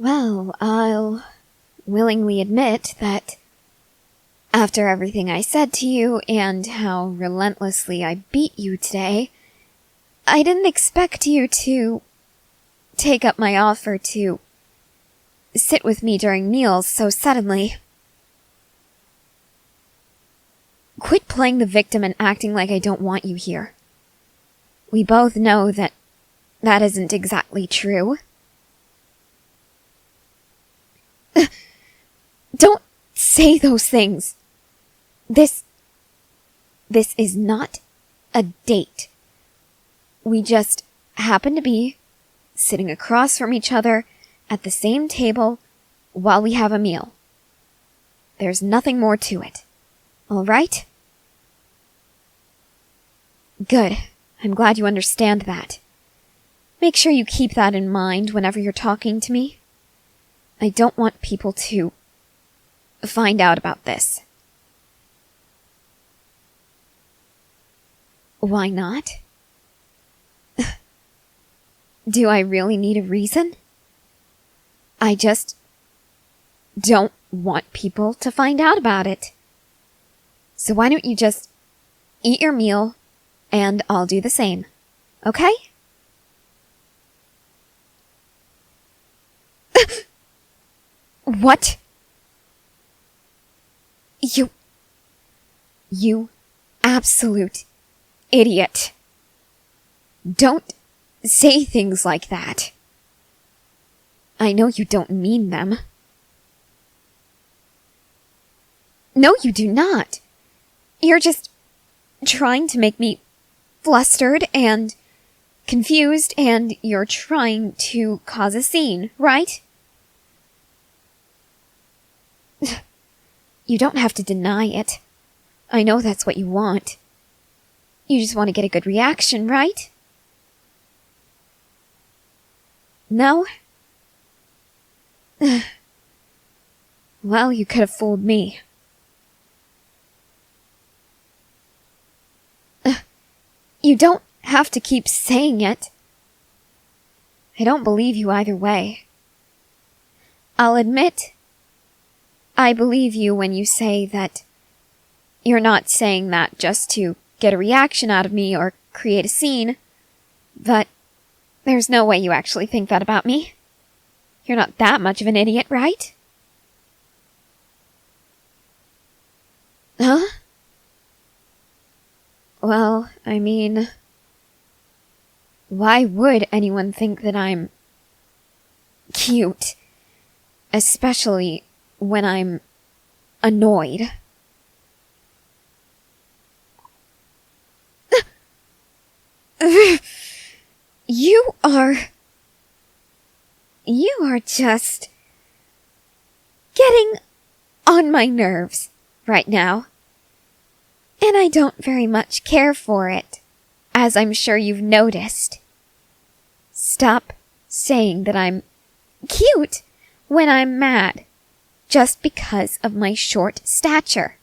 Well, I'll willingly admit that after everything I said to you and how relentlessly I beat you today, I didn't expect you to take up my offer to sit with me during meals so suddenly. Quit playing the victim and acting like I don't want you here. We both know that that isn't exactly true. Don't say those things. This is not a date. We just happen to be sitting across from each other at the same table while we have a meal. There's nothing more to it. All right? Good. I'm glad you understand that. Make sure you keep that in mind whenever you're talking to me. I don't want people to find out about this. Why not? Do I really need a reason? I just don't want people to find out about it. So why don't you just eat your meal and I'll do the same, okay? What? You absolute idiot. Don't say things like that. I know you don't mean them. No, you do not. You're just trying to make me flustered and confused, and you're trying to cause a scene, right? You don't have to deny it. I know that's what you want. You just want to get a good reaction, right? No? Well, you could have fooled me. You don't have to keep saying it. I don't believe you either way. I'll admit, I believe you when you say that you're not saying that just to get a reaction out of me or create a scene, but there's no way you actually think that about me. You're not that much of an idiot, right? Huh? Well, I mean, why would anyone think that I'm cute? Especially when I'm annoyed. You are just getting on my nerves right now. And I don't very much care for it, as I'm sure you've noticed. Stop saying that I'm cute when I'm mad, just because of my short stature.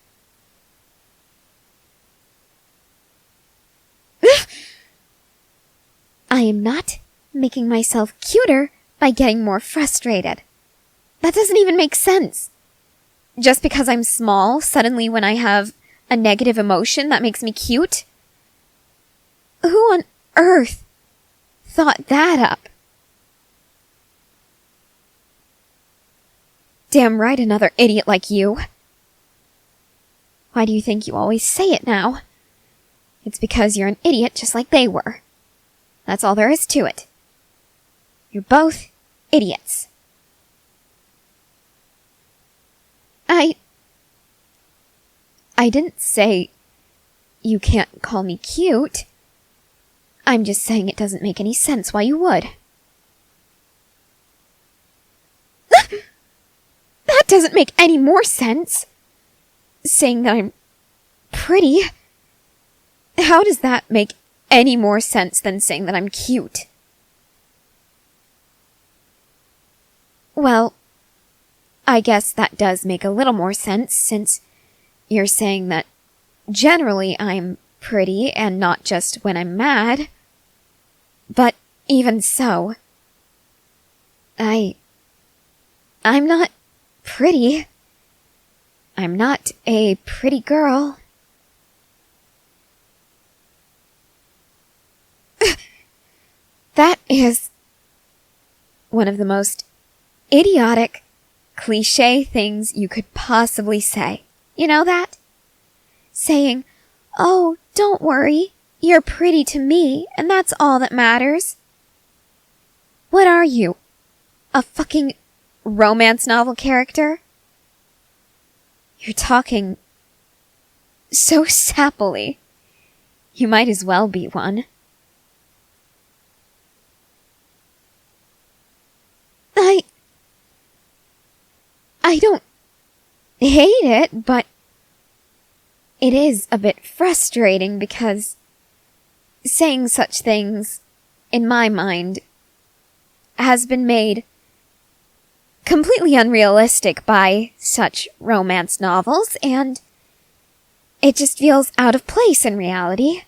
I am not making myself cuter by getting more frustrated. That doesn't even make sense. Just because I'm small, suddenly when I have a negative emotion, that makes me cute? Who on earth thought that up? Damn right, another idiot like you. Why do you think you always say it now? It's because you're an idiot just like they were. That's all there is to it. You're both idiots. I didn't say you can't call me cute. I'm just saying it doesn't make any sense why you would. That doesn't make any more sense. Saying that I'm pretty. How does that make any more sense than saying that I'm cute? Well, I guess that does make a little more sense, since you're saying that generally I'm pretty and not just when I'm mad. But even so, I I'm not pretty. I'm not a pretty girl. That is one of the most idiotic, cliche things you could possibly say. You know that? Saying, "Oh, don't worry, you're pretty to me, and that's all that matters." What are you? A fucking romance novel character? You're talking so sappily. You might as well be one. I don't hate it, but it is a bit frustrating because saying such things, in my mind, has been made completely unrealistic by such romance novels, and it just feels out of place in reality.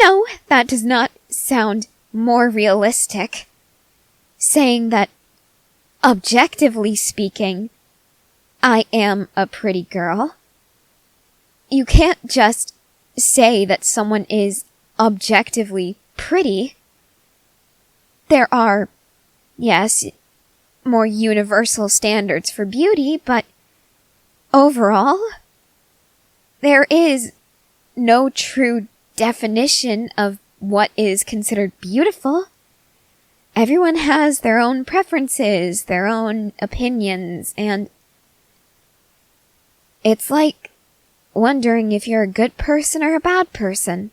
No, that does not sound more realistic. Saying that, objectively speaking, I am a pretty girl. You can't just say that someone is objectively pretty. There are, yes, more universal standards for beauty, but overall, there is no true definition of what is considered beautiful. Everyone has their own preferences, their own opinions, and it's like wondering if you're a good person or a bad person.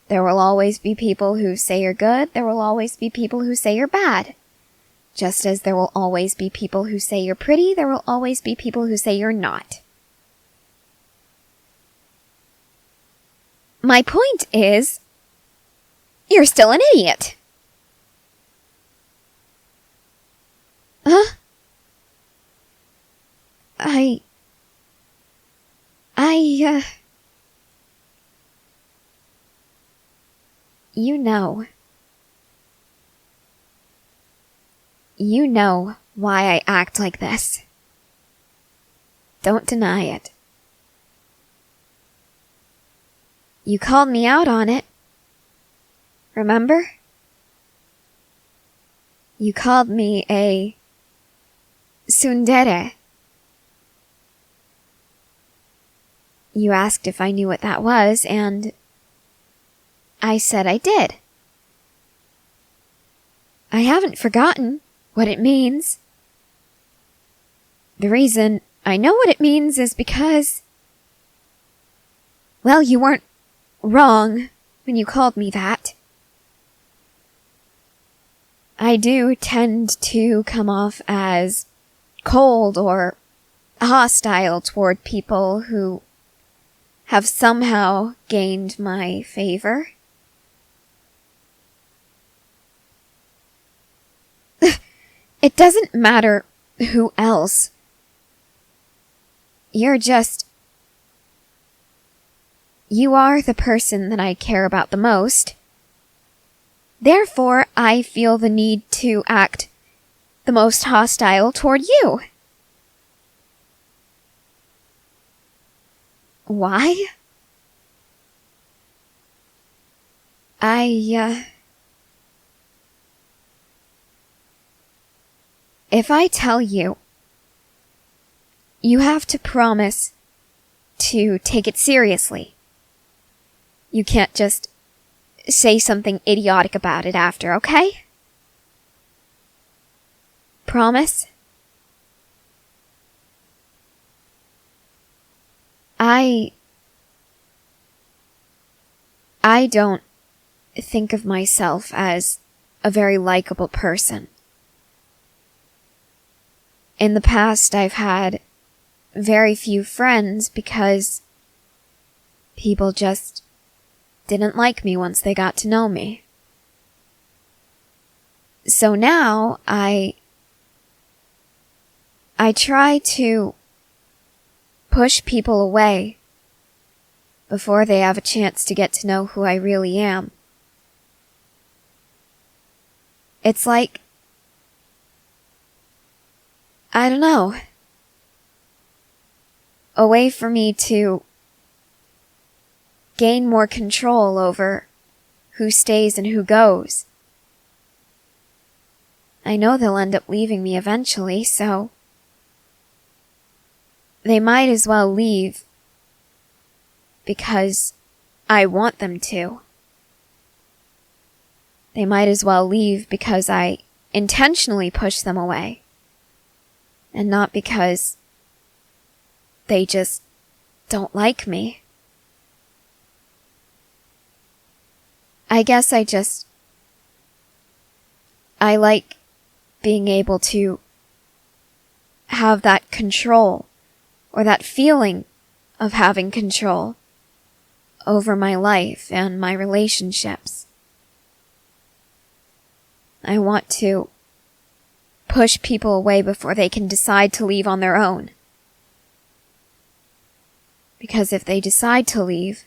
There will always be people who say you're good, there will always be people who say you're bad. Just as there will always be people who say you're pretty, there will always be people who say you're not. My point is, you're still an idiot. Huh? You know. You know why I act like this. Don't deny it. You called me out on it. Remember? You called me a Tsundere. You asked if I knew what that was, and I said I did. I haven't forgotten what it means. The reason I know what it means is because, well, you weren't wrong when you called me that. I do tend to come off as cold or hostile toward people who have somehow gained my favor. It doesn't matter who else. You are the person that I care about the most. Therefore, I feel the need to act the most hostile toward you. Why? If I tell you, you have to promise to take it seriously. You can't just say something idiotic about it after, okay? Promise? I don't think of myself as a very likable person. In the past, I've had very few friends because people just didn't like me once they got to know me. So now, I try to push people away before they have a chance to get to know who I really am. It's like, I don't know, a way for me to gain more control over who stays and who goes. I know they'll end up leaving me eventually, so they might as well leave because I want them to. They might as well leave because I intentionally push them away, and not because they just don't like me. I guess I like being able to have that control, or that feeling of having control over my life and my relationships. I want to push people away before they can decide to leave on their own. Because if they decide to leave,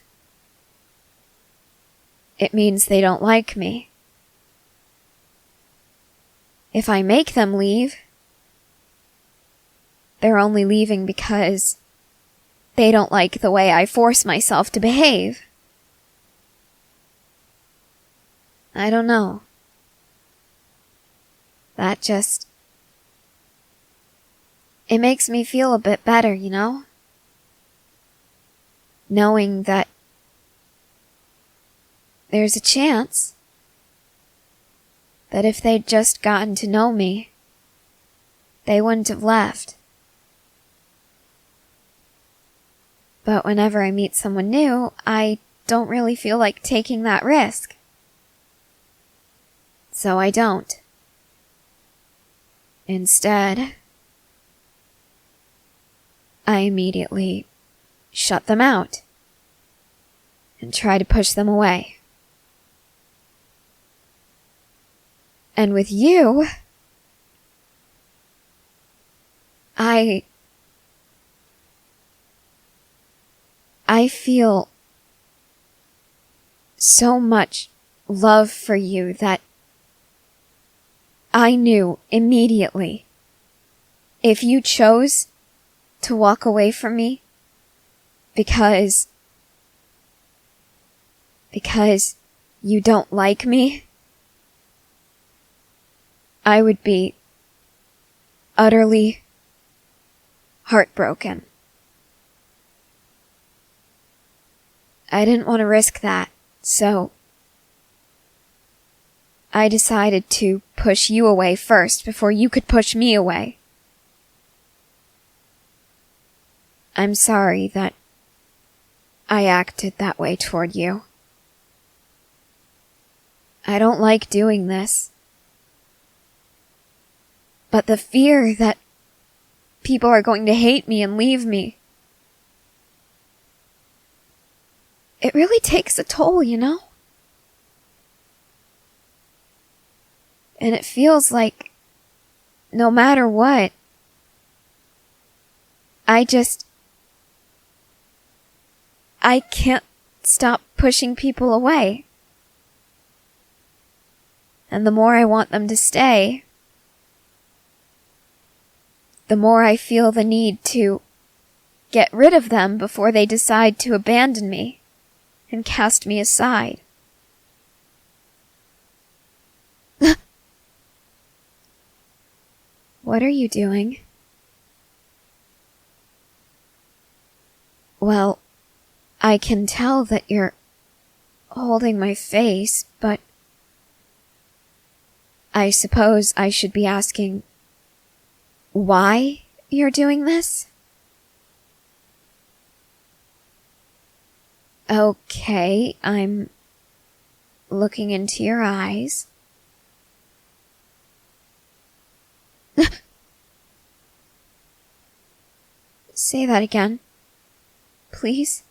it means they don't like me. If I make them leave, they're only leaving because they don't like the way I force myself to behave. I don't know. That just... it makes me feel a bit better, you know? Knowing that there's a chance that if they'd just gotten to know me, they wouldn't have left. But whenever I meet someone new, I don't really feel like taking that risk. So I don't. Instead, I immediately shut them out and try to push them away. And with you, I feel so much love for you that I knew immediately if you chose to walk away from me because you don't like me, I would be utterly heartbroken. I didn't want to risk that, so I decided to push you away first before you could push me away. I'm sorry that I acted that way toward you. I don't like doing this. But the fear that people are going to hate me and leave me, it really takes a toll, you know? And it feels like no matter what, I can't stop pushing people away. And the more I want them to stay, the more I feel the need to get rid of them before they decide to abandon me and cast me aside. What are you doing? Well, I can tell that you're holding my face, but I suppose I should be asking why you're doing this? Okay, I'm looking into your eyes. Say that again, please.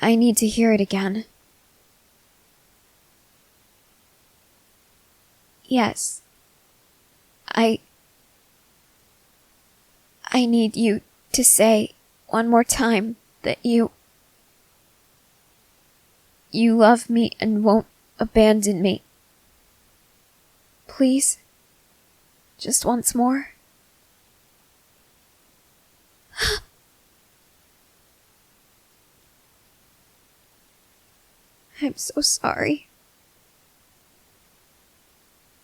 I need to hear it again. Yes. I need you to say one more time, that you love me and won't abandon me. Please, just once more. I'm so sorry.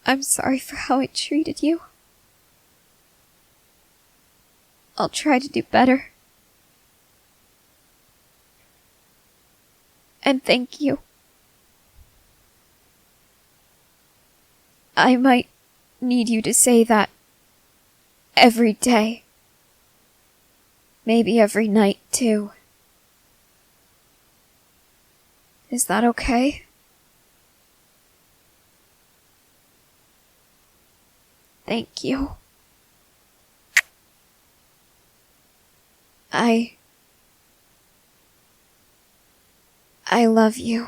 I'm sorry for how I treated you. I'll try to do better. And thank you. I might need you to say that every day. Maybe every night, too. Is that okay? Thank you. I love you.